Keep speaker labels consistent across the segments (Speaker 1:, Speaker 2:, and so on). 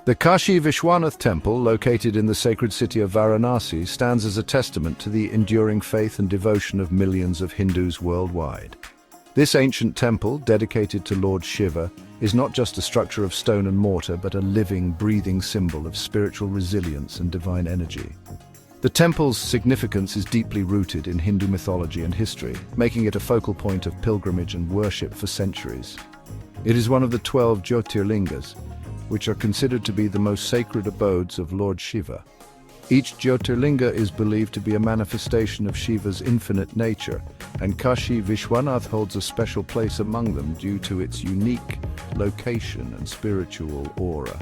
Speaker 1: The Kashi Vishwanath Temple, located in the sacred city of Varanasi, stands as a testament to the enduring faith and devotion of millions of Hindus worldwide. This ancient temple, dedicated to Lord Shiva, is not just a structure of stone and mortar, but a living, breathing symbol of spiritual resilience and divine energy. The temple's significance is deeply rooted in Hindu mythology and history, making it a focal point of pilgrimage and worship for centuries. It is one of the 12 Jyotirlingas, which are considered to be the most sacred abodes of Lord Shiva. Each Jyotirlinga is believed to be a manifestation of Shiva's infinite nature, and Kashi Vishwanath holds a special place among them due to its unique location and spiritual aura.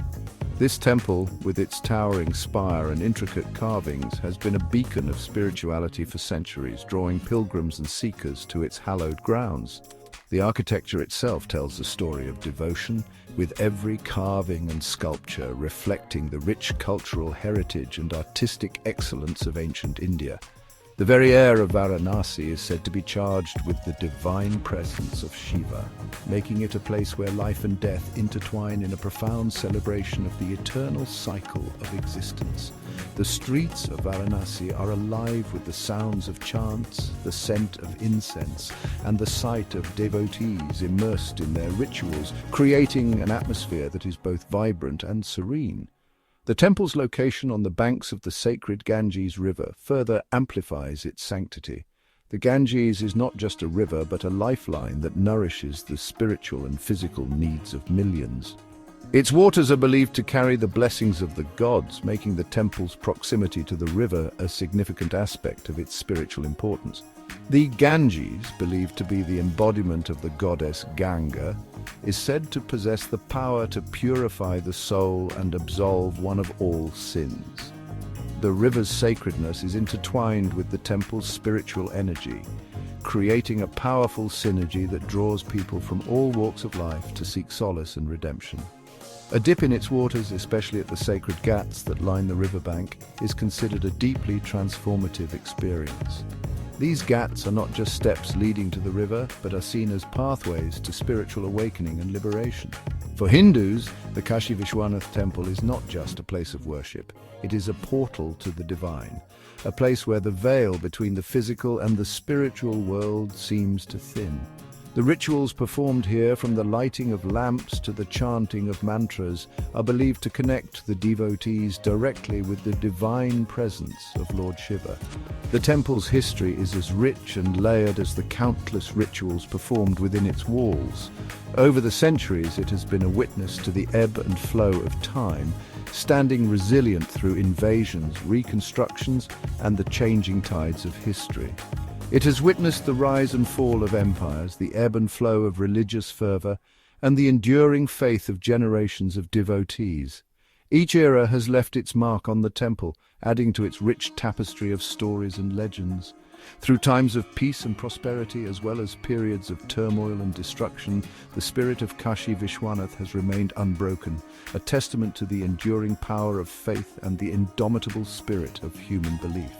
Speaker 1: This temple, with its towering spire and intricate carvings, has been a beacon of spirituality for centuries, drawing pilgrims and seekers to its hallowed grounds. The architecture itself tells the story of devotion, with every carving and sculpture reflecting the rich cultural heritage and artistic excellence of ancient India. The very air of Varanasi is said to be charged with the divine presence of Shiva, making it a place where life and death intertwine in a profound celebration of the eternal cycle of existence. The streets of Varanasi are alive with the sounds of chants, the scent of incense, and the sight of devotees immersed in their rituals, creating an atmosphere that is both vibrant and serene. The temple's location on the banks of the sacred Ganges River further amplifies its sanctity. The Ganges is not just a river, but a lifeline that nourishes the spiritual and physical needs of millions. Its waters are believed to carry the blessings of the gods, making the temple's proximity to the river a significant aspect of its spiritual importance. The Ganges, believed to be the embodiment of the goddess Ganga, is said to possess the power to purify the soul and absolve one of all sins. The river's sacredness is intertwined with the temple's spiritual energy, creating a powerful synergy that draws people from all walks of life to seek solace and redemption. A dip in its waters, especially at the sacred ghats that line the riverbank, is considered a deeply transformative experience. These ghats are not just steps leading to the river, but are seen as pathways to spiritual awakening and liberation. For Hindus, the Kashi Vishwanath Temple is not just a place of worship. It is a portal to the divine, a place where the veil between the physical and the spiritual world seems to thin. The rituals performed here, from the lighting of lamps to the chanting of mantras, are believed to connect the devotees directly with the divine presence of Lord Shiva. The temple's history is as rich and layered as the countless rituals performed within its walls. Over the centuries, it has been a witness to the ebb and flow of time, standing resilient through invasions, reconstructions, and the changing tides of history. It has witnessed the rise and fall of empires, the ebb and flow of religious fervor, and the enduring faith of generations of devotees. Each era has left its mark on the temple, adding to its rich tapestry of stories and legends. Through times of peace and prosperity, as well as periods of turmoil and destruction, the spirit of Kashi Vishwanath has remained unbroken, a testament to the enduring power of faith and the indomitable spirit of human belief.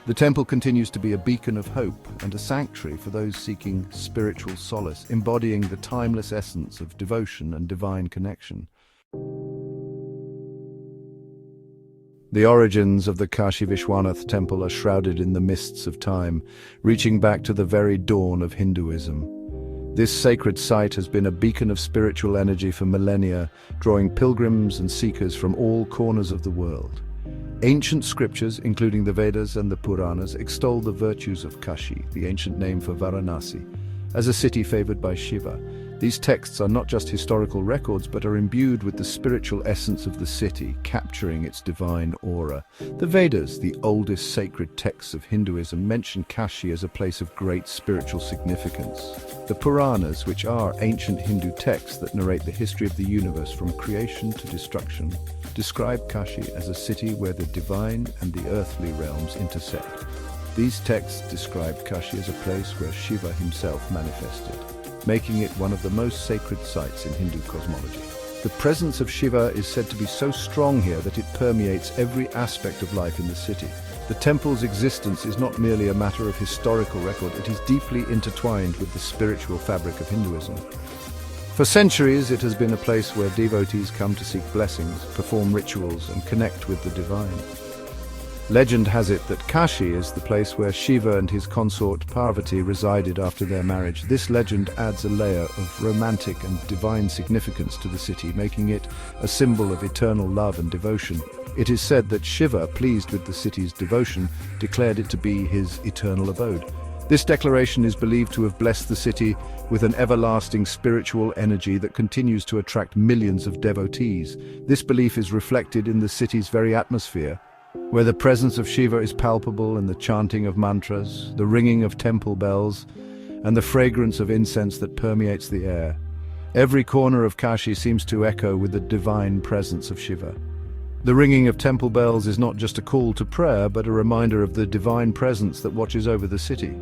Speaker 1: The temple continues to be a beacon of hope and a sanctuary for those seeking spiritual solace, embodying the timeless essence of devotion and divine connection. The origins of the Kashi Vishwanath Temple are shrouded in the mists of time, reaching back to the very dawn of Hinduism. This sacred site has been a beacon of spiritual energy for millennia, drawing pilgrims and seekers from all corners of the world. Ancient scriptures, including the Vedas and the Puranas, extol the virtues of Kashi, the ancient name for Varanasi, as a city favored by Shiva. These texts are not just historical records, but are imbued with the spiritual essence of the city, capturing its divine aura. The Vedas, the oldest sacred texts of Hinduism, mention Kashi as a place of great spiritual significance. The Puranas, which are ancient Hindu texts that narrate the history of the universe from creation to destruction, describe Kashi as a city where the divine and the earthly realms intersect. These texts describe Kashi as a place where Shiva himself manifested, making it one of the most sacred sites in Hindu cosmology. The presence of Shiva is said to be so strong here that it permeates every aspect of life in the city. The temple's existence is not merely a matter of historical record, it is deeply intertwined with the spiritual fabric of Hinduism. For centuries, it has been a place where devotees come to seek blessings, perform rituals, and connect with the divine. Legend has it that Kashi is the place where Shiva and his consort Parvati resided after their marriage. This legend adds a layer of romantic and divine significance to the city, making it a symbol of eternal love and devotion. It is said that Shiva, pleased with the city's devotion, declared it to be his eternal abode. This declaration is believed to have blessed the city with an everlasting spiritual energy that continues to attract millions of devotees. This belief is reflected in the city's very atmosphere, where the presence of Shiva is palpable in the chanting of mantras, the ringing of temple bells, and the fragrance of incense that permeates the air. Every corner of Kashi seems to echo with the divine presence of Shiva. The ringing of temple bells is not just a call to prayer, but a reminder of the divine presence that watches over the city.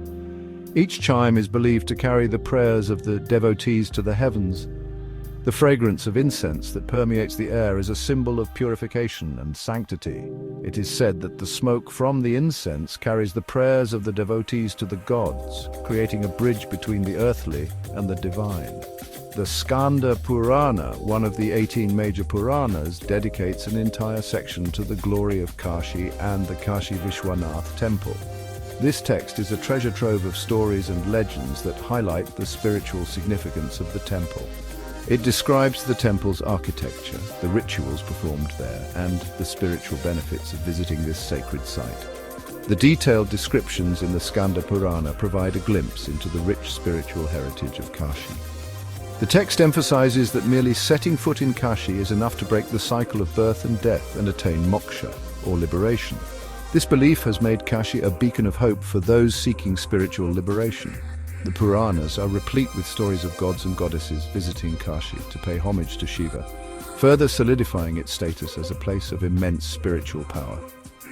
Speaker 1: Each chime is believed to carry the prayers of the devotees to the heavens. The fragrance of incense that permeates the air is a symbol of purification and sanctity. It is said that the smoke from the incense carries the prayers of the devotees to the gods, creating a bridge between the earthly and the divine. The Skanda Purana, one of the 18 major Puranas, dedicates an entire section to the glory of Kashi and the Kashi Vishwanath Temple. This text is a treasure trove of stories and legends that highlight the spiritual significance of the temple. It describes the temple's architecture, the rituals performed there, and the spiritual benefits of visiting this sacred site. The detailed descriptions in the Skanda Purana provide a glimpse into the rich spiritual heritage of Kashi. The text emphasizes that merely setting foot in Kashi is enough to break the cycle of birth and death and attain moksha, or liberation. This belief has made Kashi a beacon of hope for those seeking spiritual liberation. The Puranas are replete with stories of gods and goddesses visiting Kashi to pay homage to Shiva, further solidifying its status as a place of immense spiritual power.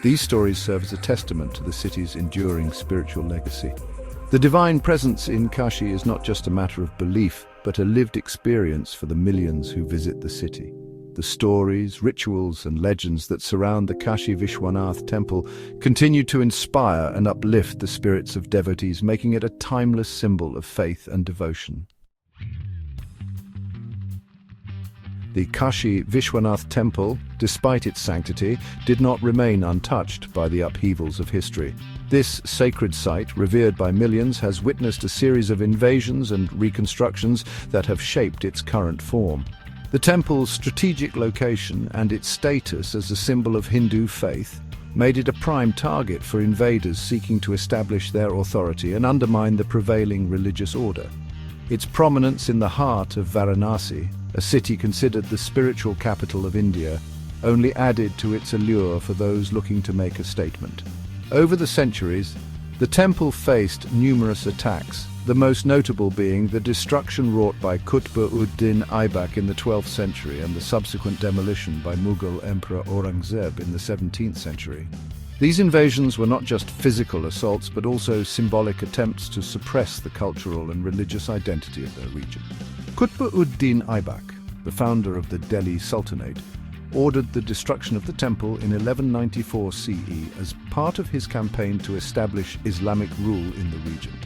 Speaker 1: These stories serve as a testament to the city's enduring spiritual legacy. The divine presence in Kashi is not just a matter of belief, but a lived experience for the millions who visit the city. The stories, rituals, and legends that surround the Kashi Vishwanath Temple continue to inspire and uplift the spirits of devotees, making it a timeless symbol of faith and devotion. The Kashi Vishwanath Temple, despite its sanctity, did not remain untouched by the upheavals of history. This sacred site, revered by millions, has witnessed a series of invasions and reconstructions that have shaped its current form. The temple's strategic location and its status as a symbol of Hindu faith made it a prime target for invaders seeking to establish their authority and undermine the prevailing religious order. Its prominence in the heart of Varanasi, a city considered the spiritual capital of India, only added to its allure for those looking to make a statement. Over the centuries, the temple faced numerous attacks, the most notable being the destruction wrought by Qutb-ud-din Aibak in the 12th century and the subsequent demolition by Mughal Emperor Aurangzeb in the 17th century. These invasions were not just physical assaults, but also symbolic attempts to suppress the cultural and religious identity of their region. Qutb-ud-din Aibak, the founder of the Delhi Sultanate, ordered the destruction of the temple in 1194 CE as part of his campaign to establish Islamic rule in the region.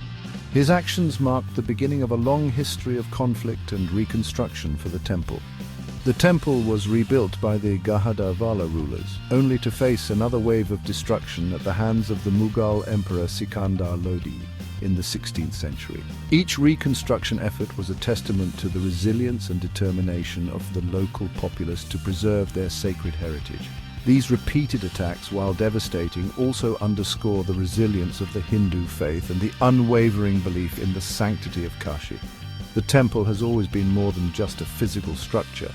Speaker 1: His actions marked the beginning of a long history of conflict and reconstruction for the temple. The temple was rebuilt by the Gahadavala rulers, only to face another wave of destruction at the hands of the Mughal Emperor Skanda in the 16th century. Each reconstruction effort was a testament to the resilience and determination of the local populace to preserve their sacred heritage. These repeated attacks, while devastating, also underscore the resilience of the Hindu faith and the unwavering belief in the sanctity of Kashi. The temple has always been more than just a physical structure.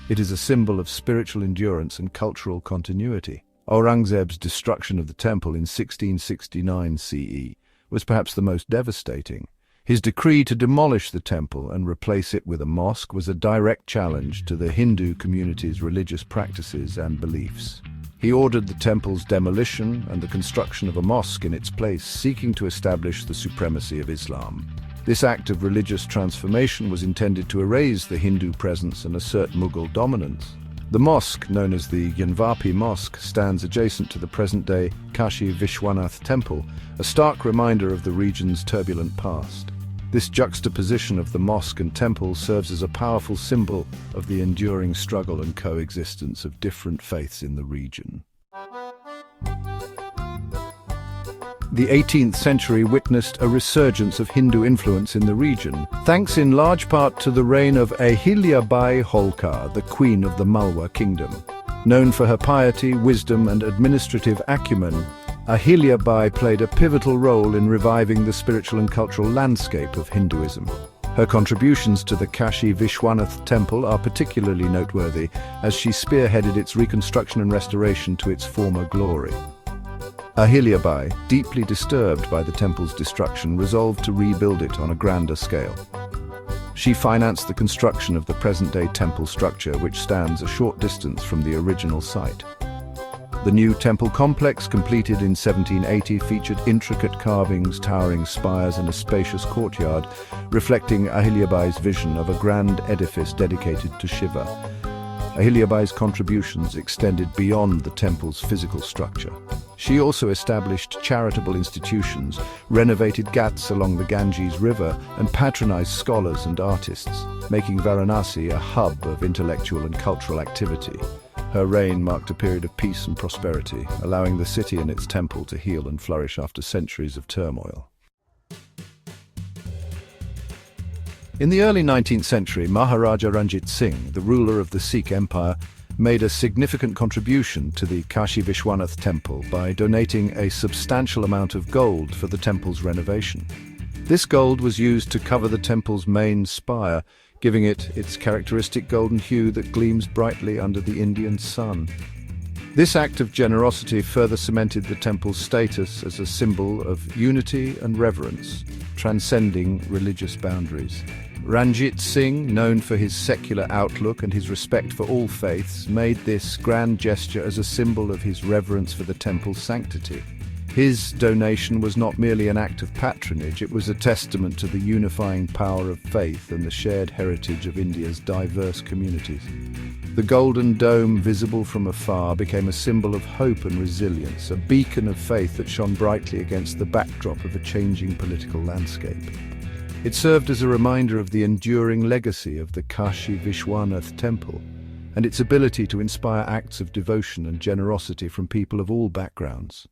Speaker 1: It is a symbol of spiritual endurance and cultural continuity. Aurangzeb's destruction of the temple in 1669 CE was perhaps the most devastating. His decree to demolish the temple and replace it with a mosque was a direct challenge to the Hindu community's religious practices and beliefs. He ordered the temple's demolition and the construction of a mosque in its place, seeking to establish the supremacy of Islam. This act of religious transformation was intended to erase the Hindu presence and assert Mughal dominance. The mosque, known as the Gyanvapi Mosque, stands adjacent to the present-day Kashi Vishwanath Temple, a stark reminder of the region's turbulent past. This juxtaposition of the mosque and temple serves as a powerful symbol of the enduring struggle and coexistence of different faiths in the region. The 18th century witnessed a resurgence of Hindu influence in the region, thanks in large part to the reign of Ahilyabai Holkar, the queen of the Malwa kingdom. Known for her piety, wisdom, and administrative acumen, Ahilyabai played a pivotal role in reviving the spiritual and cultural landscape of Hinduism. Her contributions to the Kashi Vishwanath Temple are particularly noteworthy, as she spearheaded its reconstruction and restoration to its former glory. Ahilyabai, deeply disturbed by the temple's destruction, resolved to rebuild it on a grander scale. She financed the construction of the present-day temple structure, which stands a short distance from the original site. The new temple complex, completed in 1780, featured intricate carvings, towering spires, and a spacious courtyard, reflecting Ahilyabai's vision of a grand edifice dedicated to Shiva. Ahilyabai's contributions extended beyond the temple's physical structure. She also established charitable institutions, renovated ghats along the Ganges River, and patronized scholars and artists, making Varanasi a hub of intellectual and cultural activity. Her reign marked a period of peace and prosperity, allowing the city and its temple to heal and flourish after centuries of turmoil. In the early 19th century, Maharaja Ranjit Singh, the ruler of the Sikh Empire, made a significant contribution to the Kashi Vishwanath Temple by donating a substantial amount of gold for the temple's renovation. This gold was used to cover the temple's main spire, giving it its characteristic golden hue that gleams brightly under the Indian sun. This act of generosity further cemented the temple's status as a symbol of unity and reverence, transcending religious boundaries. Ranjit Singh, known for his secular outlook and his respect for all faiths, made this grand gesture as a symbol of his reverence for the temple's sanctity. His donation was not merely an act of patronage, it was a testament to the unifying power of faith and the shared heritage of India's diverse communities. The golden dome, visible from afar, became a symbol of hope and resilience, a beacon of faith that shone brightly against the backdrop of a changing political landscape. It served as a reminder of the enduring legacy of the Kashi Vishwanath Temple and its ability to inspire acts of devotion and generosity from people of all backgrounds.